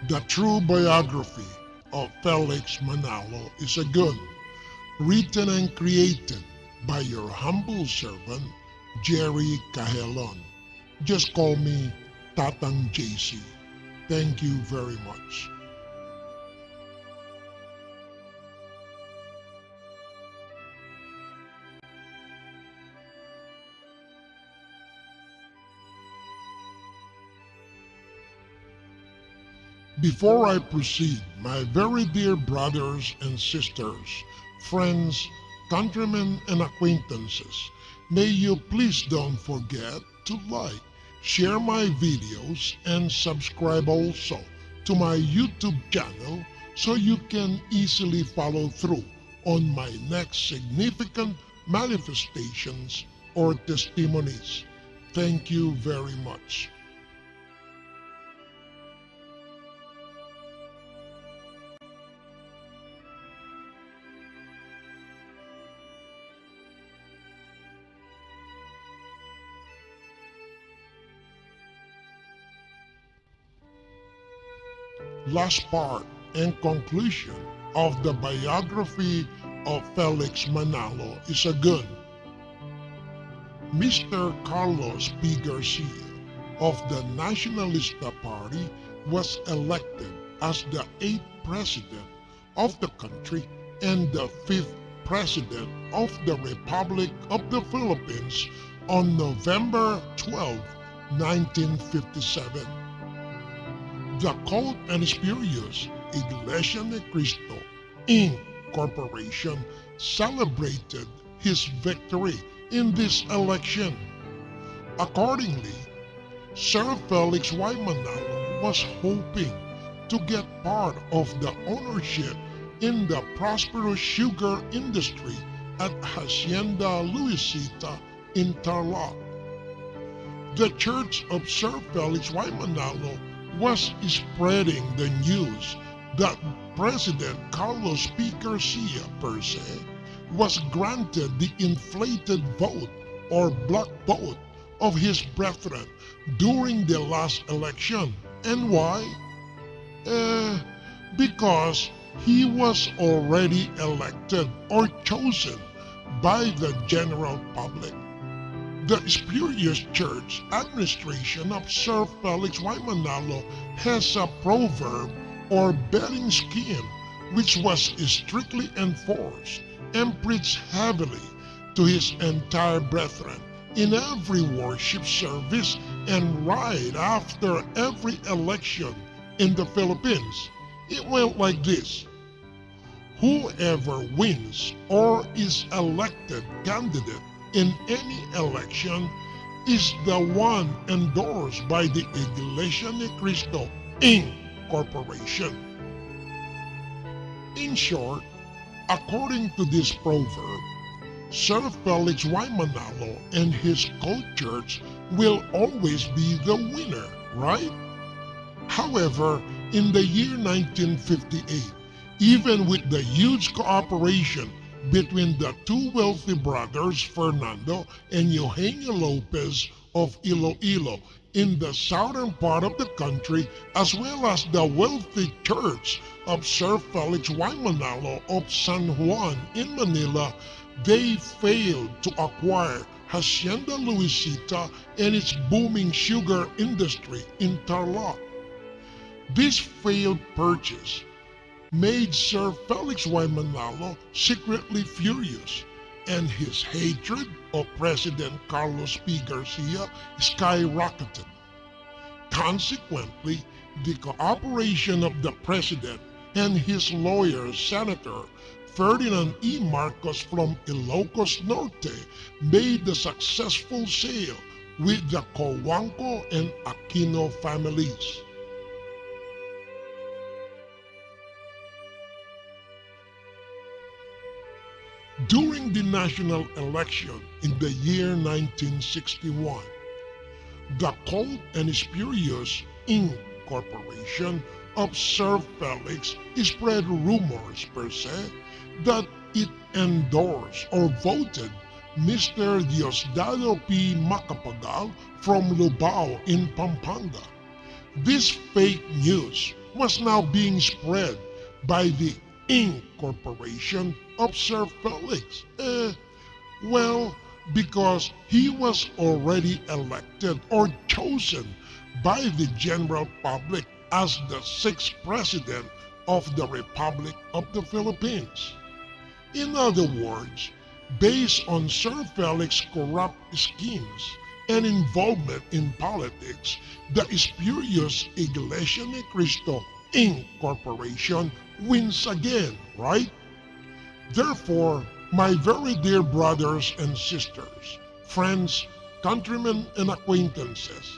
The true biography of Felix Manalo is a gun, written and created by your humble servant, Jerry Cajelon. Just call me Tatang JC. Thank you very much. Before I proceed, my very dear brothers and sisters, friends, countrymen, and acquaintances, may you please don't forget to like, share my videos, and subscribe also to my YouTube channel so you can easily follow through on my next significant manifestations or testimonies. Thank you very much. Last part and conclusion of the biography of Felix Manalo is a gun. Mr. Carlos P. Garcia of the Nacionalista Party was elected as the 8th president of the country and the 5th president of the Republic of the Philippines on November 12, 1957. The cult and spurious Iglesia ni Cristo, INCorporation celebrated his victory in this election. Accordingly, Sir Felix Y. Manalo was hoping to get part of the ownership in the prosperous sugar industry at Hacienda Luisita in Tarlac. The Church of Sir Felix Y. Manalo was spreading the news that President Carlos P. Garcia per se was granted the inflated vote or black vote of his brethren during the last election. And why? Because he was already elected or chosen by the general public. The spurious church administration of Sir Felix Y. Manalo has a proverb or betting scheme which was strictly enforced and preached heavily to his entire brethren in every worship service and right after every election in the Philippines. It went like this: whoever wins or is elected candidate in any election is the one endorsed by the Iglesia ni Cristo, INCorporation. In short, according to this proverb, Sir Felix Y. Manalo and his cult church will always be the winner, right? However, in the year 1958, even with the huge cooperation between the two wealthy brothers, Fernando and Eugenio Lopez of Iloilo, in the southern part of the country, as well as the wealthy church of Sir Felix Y. Manalo of San Juan in Manila, they failed to acquire Hacienda Luisita and its booming sugar industry in Tarlac. This failed purchase made Sir Felix Y. Manalo secretly furious, and his hatred of President Carlos P. Garcia skyrocketed. Consequently, the cooperation of the president and his lawyer, Senator Ferdinand E. Marcos from Ilocos Norte, made the successful sale with the Cojuangco and Aquino families. During the national election in the year 1961, the cult and spurious INCorporation of Sir Felix spread rumors per se that it endorsed or voted Mr. Diosdado P. Macapagal from Lubao in Pampanga. This fake news was now being spread by the INCorporation of Sir Felix? Well, because he was already elected or chosen by the general public as the sixth president of the Republic of the Philippines. In other words, based on Sir Felix's corrupt schemes and involvement in politics, the spurious Iglesia ni Cristo INCorporation wins again, right? Therefore, my very dear brothers and sisters, friends, countrymen, and acquaintances,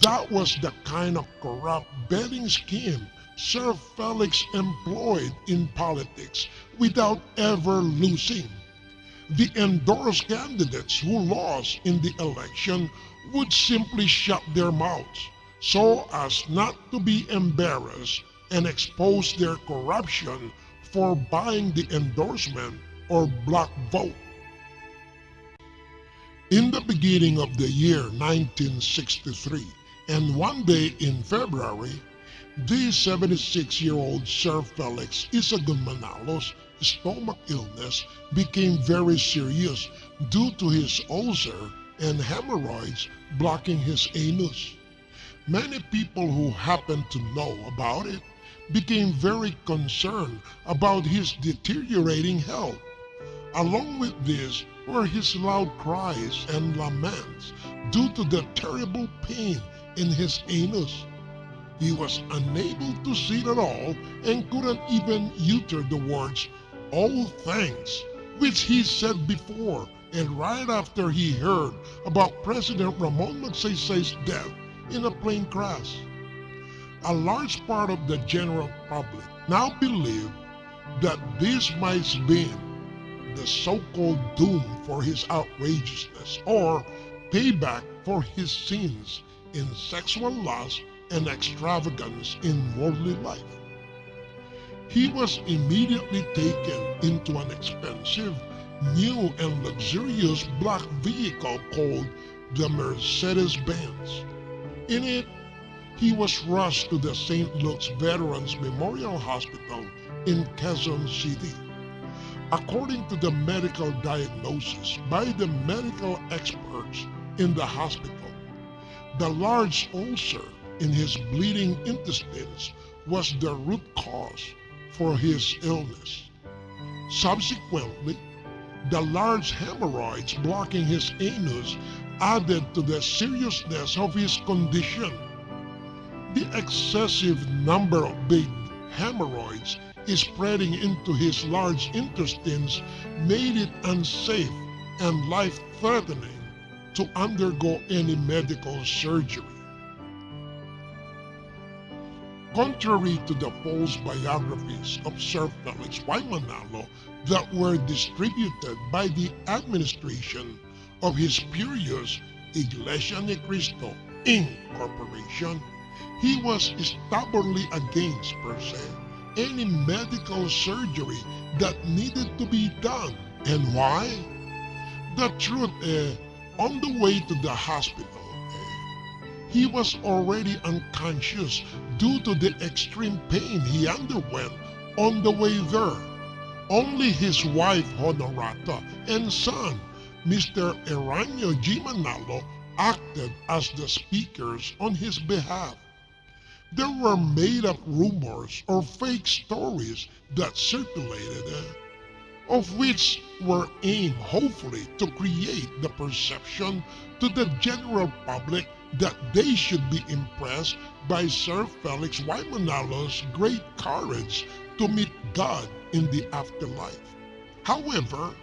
that was the kind of corrupt betting scheme Sir Felix employed in politics without ever losing. The endorsed candidates who lost in the election would simply shut their mouths so as not to be embarrassed and expose their corruption for buying the endorsement or block vote. In the beginning of the year 1963, and one day in February, the 76-year-old Sir Felix Isagun Manalo's stomach illness became very serious due to his ulcer and hemorrhoids blocking his anus. Many people who happened to know about it became very concerned about his deteriorating health. Along with this were his loud cries and laments due to the terrible pain in his anus. He was unable to sit at all and couldn't even utter the words, "Oh thanks," which he said before and right after he heard about President Ramon Magsaysay's death in a plane crash. A large part of the general public now believe that this might have been the so-called doom for his outrageousness or payback for his sins in sexual lust and extravagance in worldly life. He was immediately taken into an expensive, new and luxurious black vehicle called the Mercedes-Benz. In it, he was rushed to the St. Luke's Veterans Memorial Hospital in Quezon City. According to the medical diagnosis by the medical experts in the hospital, the large ulcer in his bleeding intestines was the root cause for his illness. Subsequently, the large hemorrhoids blocking his anus added to the seriousness of his condition. The excessive number of big hemorrhoids spreading into his large intestines made it unsafe and life-threatening to undergo any medical surgery. Contrary to the false biographies of Sir Felix Y. Manalo that were distributed by the administration of his spurious Iglesia ni Cristo INCorporation, he was stubbornly against, per se, any medical surgery that needed to be done. And why? The truth is, on the way to the hospital, he was already unconscious due to the extreme pain he underwent on the way there. Only his wife Honorata and son, Mr. Eranio G. Manalo, acted as the speakers on his behalf. There were made-up rumors or fake stories that circulated, of which were aimed hopefully to create the perception to the general public that they should be impressed by Sir Felix Y. Manalo's great courage to meet God in the afterlife. However,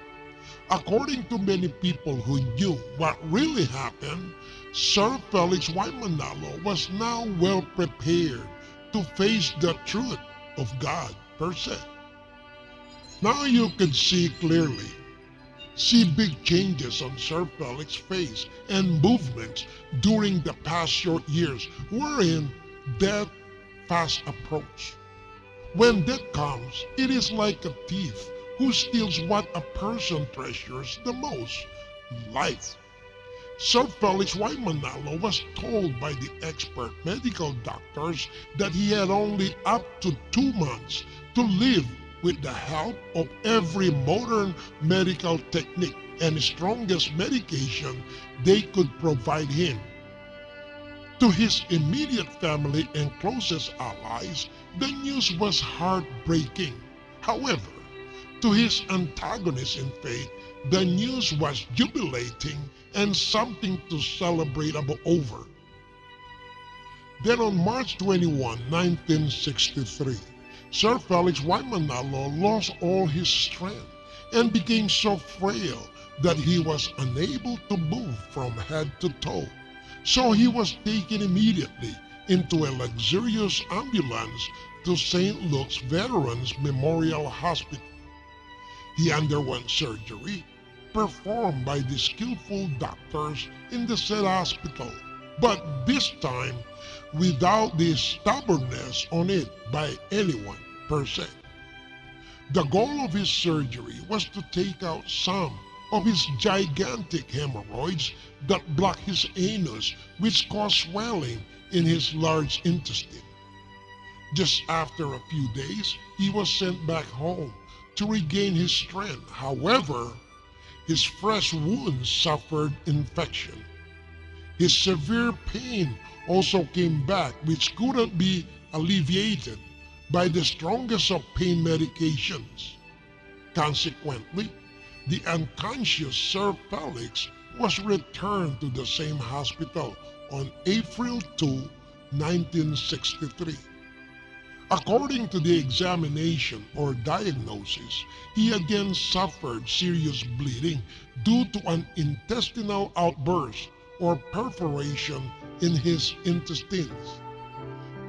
according to many people who knew what really happened, Sir Felix Y. Manalo was now well prepared to face the truth of God per se. Now you can see clearly, see big changes on Sir Felix's face and movements during the past short years wherein death fast approached. When death comes, it is like a thief who steals what a person treasures the most, life. Sir Felix Y. Manalo was told by the expert medical doctors that he had only up to 2 months to live with the help of every modern medical technique and strongest medication they could provide him. To his immediate family and closest allies, the news was heartbreaking. However, to his antagonists in faith, the news was jubilating and something to celebrate over. Then on March 21, 1963, Sir Felix Y. Manalo lost all his strength and became so frail that he was unable to move from head to toe. So he was taken immediately into a luxurious ambulance to St. Luke's Veterans Memorial Hospital. He underwent surgery performed by the skillful doctors in the said hospital, but this time without the stubbornness on it by anyone per se. The goal of his surgery was to take out some of his gigantic hemorrhoids that blocked his anus, which caused swelling in his large intestine. Just after a few days, he was sent back home to regain his strength. However, his fresh wounds suffered infection. His severe pain also came back, which couldn't be alleviated by the strongest of pain medications. Consequently, the unconscious Sir Felix was returned to the same hospital on April 2, 1963. According to the examination or diagnosis, he again suffered serious bleeding due to an intestinal outburst or perforation in his intestines.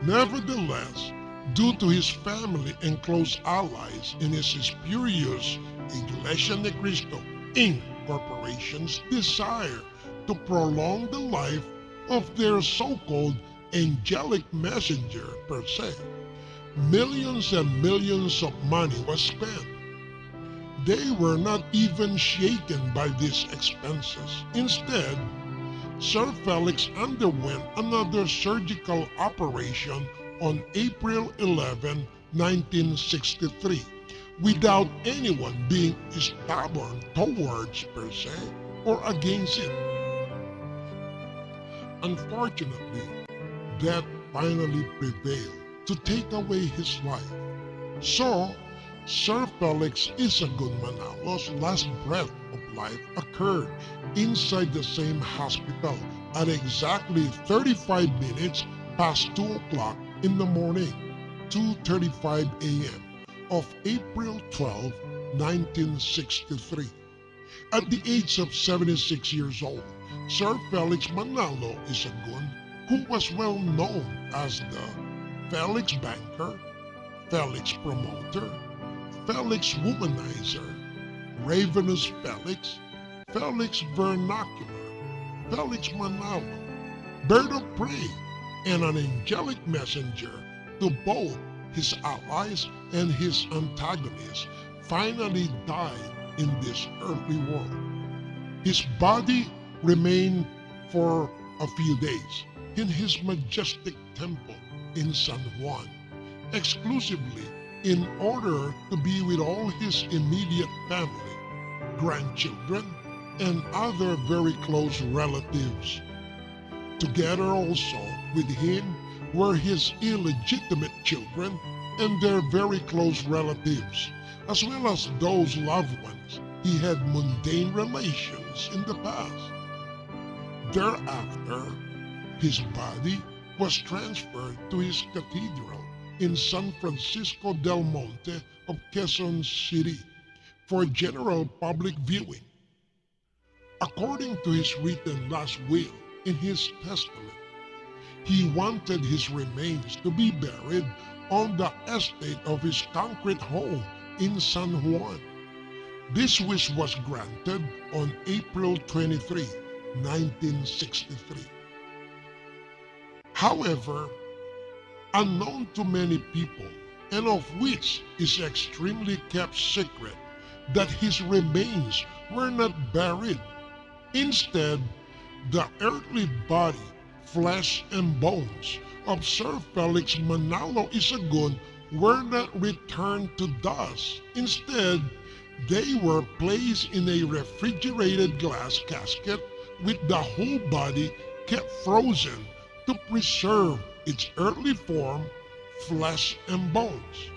Nevertheless, due to his family and close allies in his spurious Iglesia de Cristo, INCorporation's desire to prolong the life of their so-called angelic messenger per se, millions and millions of money was spent. They were not even shaken by these expenses. Instead, Sir Felix underwent another surgical operation on April 11, 1963, without anyone being stubborn towards per se or against it. Unfortunately, death finally prevailed to take away his life. So, Sir Felix Isagun Manalo's last breath of life occurred inside the same hospital at exactly 35 minutes past 2 o'clock in the morning, 2:35 a.m. of April 12, 1963. At the age of 76 years old, Sir Felix Manalo Isagun, who was well known as the Felix Banker, Felix Promoter, Felix Womanizer, Ravenous Felix, Felix Vernacular, Felix Manalo, Bird of Prey, and an angelic messenger to both his allies and his antagonists, finally died in this earthly world. His body remained for a few days in his majestic temple in San Juan, exclusively in order to be with all his immediate family, grandchildren, and other very close relatives. Together also with him were his illegitimate children and their very close relatives, as well as those loved ones he had mundane relations in the past. Thereafter, his body was transferred to his cathedral in San Francisco del Monte of Quezon City for general public viewing. According to his written last will in his testament, he wanted his remains to be buried on the estate of his concrete home in San Juan. This wish was granted on April 23, 1963. However, unknown to many people, and of which is extremely kept secret, that his remains were not buried. Instead, the earthly body, flesh and bones of Sir Felix Manalo Isagun were not returned to dust. Instead, they were placed in a refrigerated glass casket with the whole body kept frozen to preserve its earthly form, flesh and bones.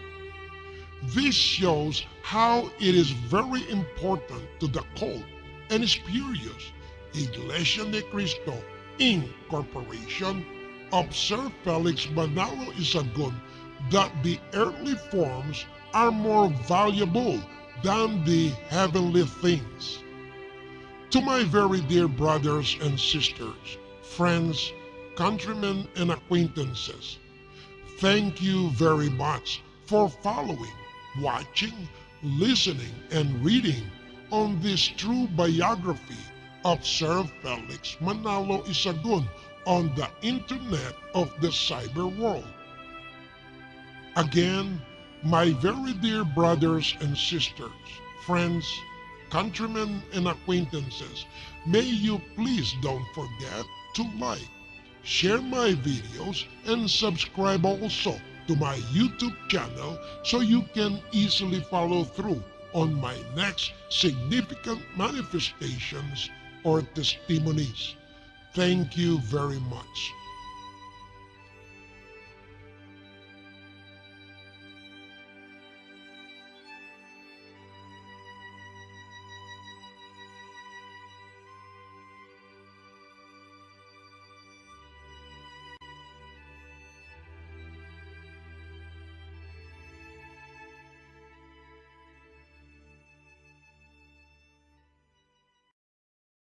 This shows how it is very important to the cult and spurious Iglesia de Cristo INCorporation of Sir Felix Manalo Isagun that the earthly forms are more valuable than the heavenly things. To my very dear brothers and sisters, friends, countrymen, and acquaintances, thank you very much for following, watching, listening, and reading on this true biography of Sir Felix Manalo Isagun on the internet of the cyber world. Again, my very dear brothers and sisters, friends, countrymen, and acquaintances, may you please don't forget to like, share my videos, and subscribe also to my YouTube channel so you can easily follow through on my next significant manifestations or testimonies. Thank you very much.